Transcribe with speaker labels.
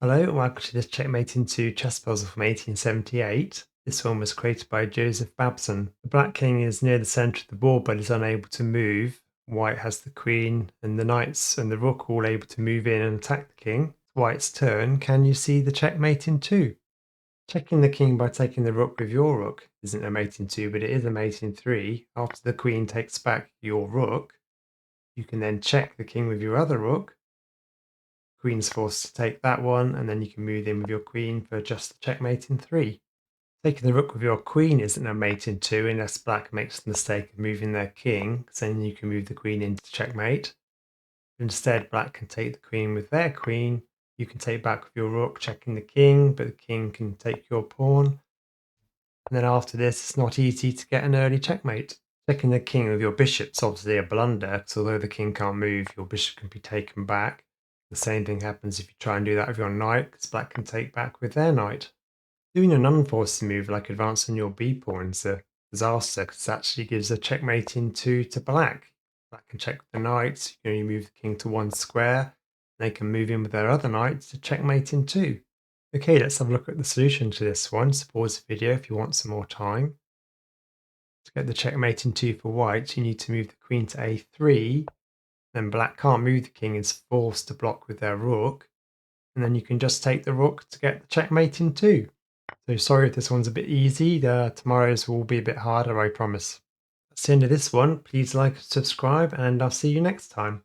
Speaker 1: Hello and welcome to this Checkmate into chess puzzle from 1878. This one was created by Joseph Babson. The black king is near the centre of the board but is unable to move. White has the queen and the knights and the rook all able to move in and attack the king. It's White's turn. Can you see the checkmate in two? Checking the king by taking the rook with your rook isn't a mate in two, but it is a mate in three. After the queen takes back your rook, you can then check the king with your other rook. Queen's forced to take that one, and then you can move in with your queen for just the checkmate in three. Taking the rook with your queen isn't a mate in two unless black makes the mistake of moving their king, because then you can move the queen into checkmate. Instead, black can take the queen with their queen. You can take back with your rook, checking the king, but the king can take your pawn. And then after this, it's not easy to get an early checkmate. Checking the king with your bishop's obviously a blunder, because although the king can't move, your bishop can be taken back. The same thing happens if you try and do that with your knight, because black can take back with their knight. Doing an unforced move like advancing your b pawn is a disaster, because it actually gives a checkmate in two to black. Black can check with the knight, you can only move the king to one square, and they can move in with their other knight to checkmate in two. Okay, let's have a look at the solution to this one. So pause the video if you want some more time. To get the checkmate in two for white, you need to move the queen to a3. Then black can't move the king, is forced to block with their rook. And then you can just take the rook to get the checkmate in two. So sorry if this one's a bit easy. Tomorrow's will be a bit harder, I promise. That's the end of this one. Please like and subscribe, and I'll see you next time.